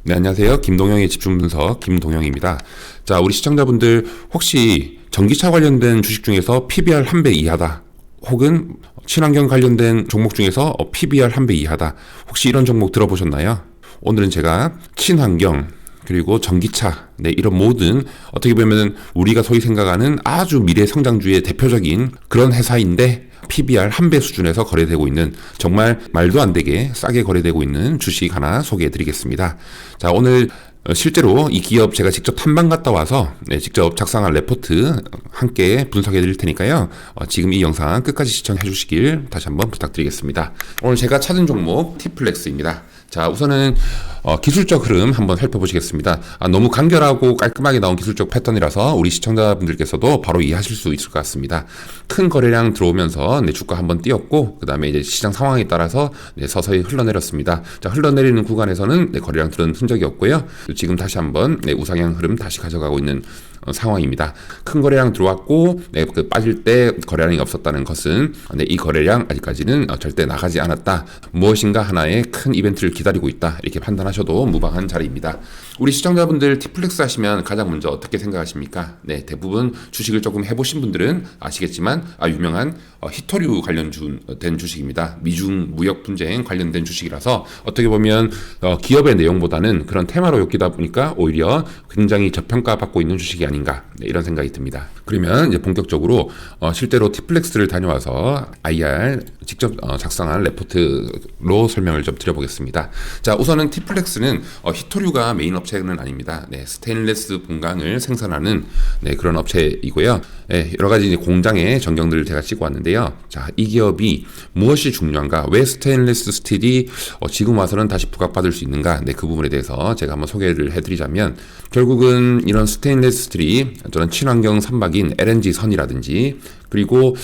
네, 안녕하세요. 김동영의 집중분석 김동영입니다. 자, 우리 시청자분들 혹시 전기차 관련된 주식 중에서 PBR 1배 이하다, 혹은 친환경 관련된 종목 중에서 PBR 1배 이하다, 혹시 이런 종목 들어보셨나요? 오늘은 제가 친환경 그리고 전기차, 이런 모든 어떻게 보면 우리가 소위 생각하는 아주 미래 성장주의 대표적인 그런 회사인데 PBR 1배 수준에서 거래되고 있는, 정말 말도 안 되게 싸게 거래되고 있는 주식 하나 소개해 드리겠습니다. 자, 오늘 실제로 이 기업 제가 직접 탐방 갔다 와서 직접 작성한 레포트 함께 분석해 드릴 테니까요. 지금 이 영상 끝까지 시청해 주시길 다시 한번 부탁드리겠습니다. 오늘 제가 찾은 종목 T플렉스입니다. 자, 우선은 기술적 흐름 한번 살펴보시겠습니다. 너무 간결하고 깔끔하게 나온 기술적 패턴이라서 우리 시청자분들께서도 바로 이해하실 수 있을 것 같습니다. 큰 거래량 들어오면서 주가 한번 뛰었고, 그 다음에 이제 시장 상황에 따라서 서서히 흘러내렸습니다. 자, 흘러내리는 구간에서는 거래량들은 흔적이 없고요. 지금 다시 한번 우상향 흐름 다시 가져가고 있는 상황입니다. 큰 거래량 들어왔고 빠질 때 거래량이 없었다는 것은 이 거래량 아직까지는 절대 나가지 않았다, 무엇인가 하나의 큰 이벤트를 기다리고 있다, 이렇게 판단하셔도 무방한 자리입니다. 우리 시청자분들 T플렉스 하시면 가장 먼저 어떻게 생각하십니까? 대부분 주식을 조금 해보신 분들은 아시겠지만 유명한 히토류 관련된 주식입니다. 미중 무역 분쟁 관련된 주식이라서 어떻게 보면 기업의 내용보다는 그런 테마로 엮이다 보니까 오히려 굉장히 저평가받고 있는 주식이 아닌가, 이런 생각이 듭니다. 그러면 이제 본격적으로 실제로 T플렉스를 다녀와서 IR 직접 작성한 레포트로 설명을 좀 드려보겠습니다. 자, 우선은 T플렉스는 히토류가 메인 업체는 아닙니다. 스테인리스 본강을 생산하는 그런 업체이고요. 여러 가지 이제 공장의 전경들을 제가 찍어 왔는데요. 자, 이 기업이 무엇이 중요한가, 왜 스테인리스 스틸이 지금 와서는 다시 부각받을 수 있는가, 그 부분에 대해서 제가 한번 소개를 해드리자면, 결국은 이런 스테인리스 스틸이 저는 친환경 선박인 LNG 선이라든지, 그리고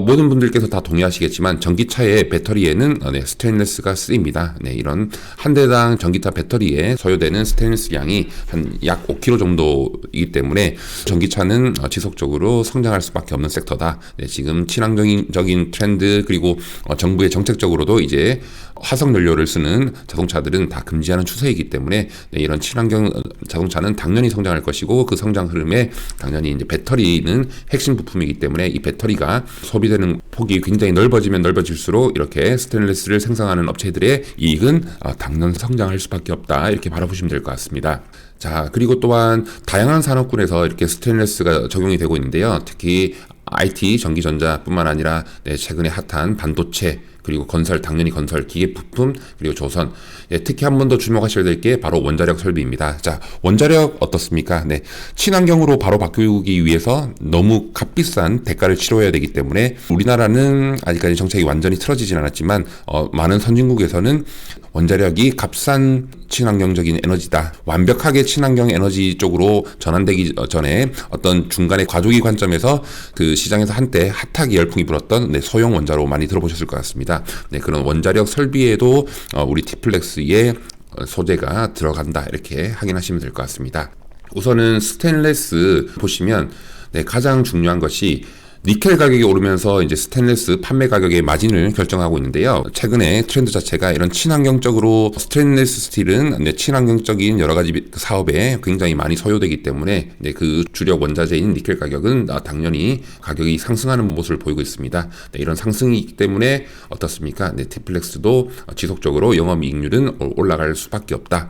모든 분들께서 다 동의하시겠지만 전기차의 배터리에는 스테인리스가 쓰입니다. 이런 한 대당 전기차 배터리에 소요되는 스테인리스 양이 한 약 5kg 정도이기 때문에 전기차는 지속적으로 성장할 수밖에 없는 섹터다. 지금 친환경적인 트렌드, 그리고 정부의 정책적으로도 이제 화석 연료를 쓰는 자동차들은 다 금지하는 추세이기 때문에 이런 친환경 자동차는 당연히 성장할 것이고, 그 성장 흐름에 당연히 이제 배터리는 핵심 부품이기 때문에 이 배터리가 소비되는 폭이 굉장히 넓어지면 넓어질수록 이렇게 스테인리스를 생산하는 업체들의 이익은 당연 성장할 수밖에 없다, 이렇게 바라보시면 될 것 같습니다. 자, 그리고 또한 다양한 산업군에서 이렇게 스테인리스가 적용이 되고 있는데요. 특히 IT, 전기전자뿐만 아니라 최근에 핫한 반도체, 그리고 건설, 당연히 건설, 기계 부품, 그리고 조선. 특히 한 번 더 주목하셔야 될 게 바로 원자력 설비입니다. 자, 원자력 어떻습니까? 친환경으로 바로 바꾸기 위해서 너무 값비싼 대가를 치러야 되기 때문에 우리나라는 아직까지 정책이 완전히 틀어지진 않았지만 많은 선진국에서는 원자력이 값싼 친환경적인 에너지다, 완벽하게 친환경 에너지 쪽으로 전환되기 전에 어떤 중간의 과도기 관점에서 그 시장에서 한때 핫하게 열풍이 불었던 소형 원자로 많이 들어보셨을 것 같습니다. 그런 원자력 설비에도 우리 T플렉스의 소재가 들어간다, 이렇게 확인하시면 될 것 같습니다. 우선은 스테인리스 보시면 가장 중요한 것이 니켈 가격이 오르면서 이제 스테인리스 판매 가격의 마진을 결정하고 있는데요. 최근에 트렌드 자체가 이런 친환경적으로 스테인리스 스틸은 친환경적인 여러 가지 사업에 굉장히 많이 소요되기 때문에 그 주력 원자재인 니켈 가격은 당연히 가격이 상승하는 모습을 보이고 있습니다. 이런 상승이 있기 때문에 어떻습니까? T플렉스도 지속적으로 영업이익률은 올라갈 수밖에 없다.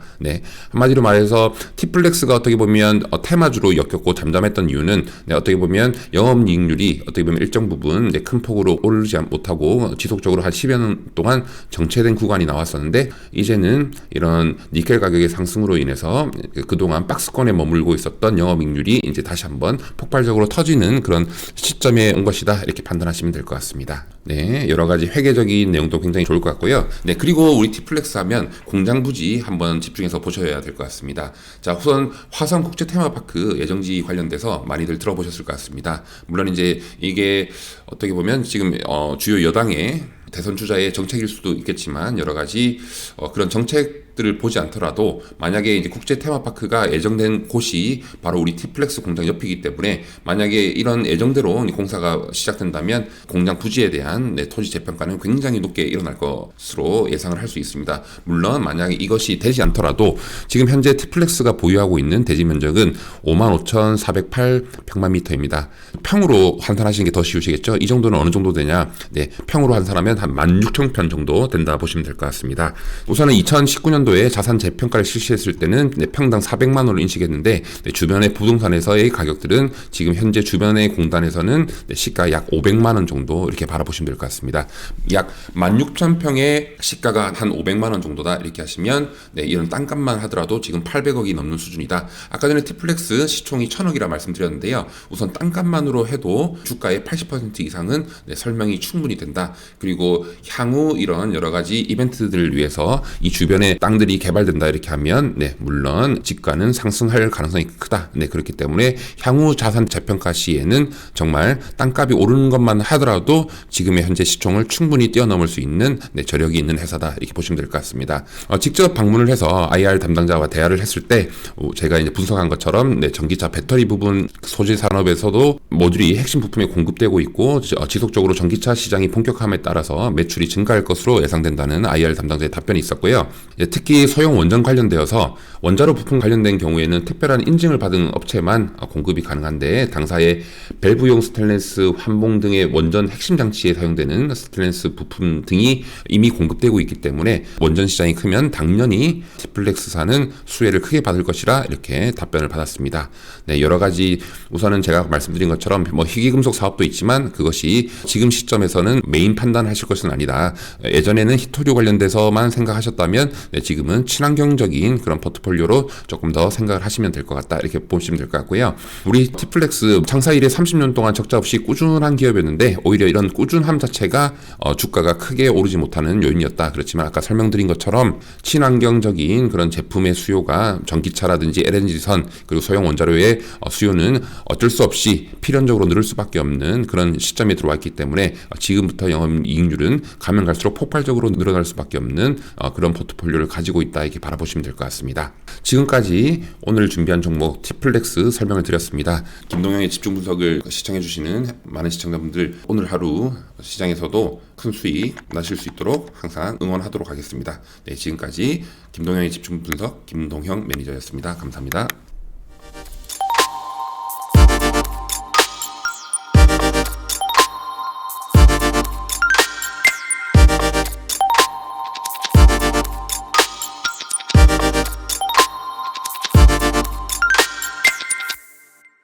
한마디로 말해서 T플렉스가 어떻게 보면 테마주로 엮였고 잠잠했던 이유는 어떻게 보면 영업이익률이 어떻게 보면 일정 부분 큰 폭으로 오르지 못하고 지속적으로 한 10여 년 동안 정체된 구간이 나왔었는데, 이제는 이런 니켈 가격의 상승으로 인해서 그동안 박스권에 머물고 있었던 영업이익률이 이제 다시 한번 폭발적으로 터지는 그런 시점에 온 것이다, 이렇게 판단하시면 될 것 같습니다. 여러 가지 회계적인 내용도 굉장히 좋을 것 같고요. 그리고 우리 T플렉스 하면 공장 부지 한번 집중해서 보셔야 될 것 같습니다. 자, 우선 화성 국제 테마파크 예정지 관련돼서 많이들 들어보셨을 것 같습니다. 물론 이제 이게 어떻게 보면 지금 주요 여당의 대선 주자의 정책일 수도 있겠지만 여러 가지 그런 정책 주택들을 보지 않더라도 만약에 이제 국제 테마파크가 예정된 곳이 바로 우리 티플렉스 공장 옆이기 때문에 만약에 이런 예정대로 공사가 시작된다면 공장 부지에 대한 토지 재평가는 굉장히 높게 일어날 것으로 예상을 할 수 있습니다. 물론 만약에 이것이 되지 않더라도 지금 현재 티플렉스가 보유하고 있는 대지 면적은 55,408평방미터입니다. 평으로 환산하시는 게 더 쉬우시겠죠? 이 정도는 어느 정도 되냐? 네, 평으로 환산하면 한 16,000평 정도 된다 보시면 될 것 같습니다. 우선은 2019년도에 자산 재평가를 실시했을 때는 평당 400만 원을 인식했는데 주변의 부동산에서의 가격들은 지금 현재 주변의 공단에서는 시가 약 500만 원 정도 이렇게 바라보시면 될 것 같습니다. 약 16,000평의 시가가 한 500만 원 정도다 이렇게 하시면 이런 땅값만 하더라도 지금 800억이 넘는 수준이다. 아까 전에 티플렉스 시총이 1,000억이라 말씀드렸는데요. 우선 땅값만으로 해도 주가의 80% 이상은 설명이 충분히 된다. 그리고 향후 이런 여러 가지 이벤트들을 위해서 이 주변에 땅들이 개발된다 이렇게 하면 물론 집가는 상승할 가능성이 크다. 그렇기 때문에 향후 자산 재평가 시에는 정말 땅값이 오르는 것만 하더라도 지금의 현재 시총을 충분히 뛰어넘을 수 있는 저력이 있는 회사다 이렇게 보시면 될 것 같습니다. 직접 방문을 해서 IR 담당자와 대화를 했을 때 제가 이제 분석한 것처럼 전기차 배터리 부분 소재 산업에서도 모듈이 핵심 부품에 공급되고 있고 지속적으로 전기차 시장이 본격화함에 따라서 매출이 증가할 것으로 예상된다는 IR 담당자의 답변이 있었고요. 특히 소형 원전 관련되어서 원자로 부품 관련된 경우에는 특별한 인증을 받은 업체만 공급이 가능한데 당사의 밸브용 스테인리스 환봉 등의 원전 핵심 장치에 사용되는 스테인리스 부품 등이 이미 공급되고 있기 때문에 원전 시장이 크면 당연히 티플렉스사는 수혜를 크게 받을 것이라 이렇게 답변을 받았습니다. 여러 가지 우선은 제가 말씀드린 것처럼 희귀금속 사업도 있지만 그것이 지금 시점에서는 메인 판단하실 것은 아니다. 예전에는 히토류 관련돼서만 생각하셨다면 지금은 친환경적인 그런 포트폴리오로 조금 더 생각을 하시면 될 것 같다 이렇게 보시면 될 것 같고요. 우리 티플렉스 창사 이래 30년 동안 적자 없이 꾸준한 기업이었는데 오히려 이런 꾸준함 자체가 주가가 크게 오르지 못하는 요인이었다. 그렇지만 아까 설명드린 것처럼 친환경적인 그런 제품의 수요가 전기차라든지 LNG선 그리고 소형 원자로의 수요는 어쩔 수 없이 필연적으로 늘을 수밖에 없는 그런 시점에 들어와 있기 때문에 지금부터 영업이익률은 가면 갈수록 폭발적으로 늘어날 수밖에 없는 그런 포트폴리오를 가지고 있다 이렇게 바라보시면 될 것 같습니다. 지금까지 오늘 준비한 종목 티플렉스 설명을 드렸습니다. 김동영의 집중 분석을 시청해주시는 많은 시청자분들 오늘 하루 시장에서도 큰 수익 나실 수 있도록 항상 응원하도록 하겠습니다. 지금까지 김동영의 집중 분석 김동형 매니저였습니다. 감사합니다.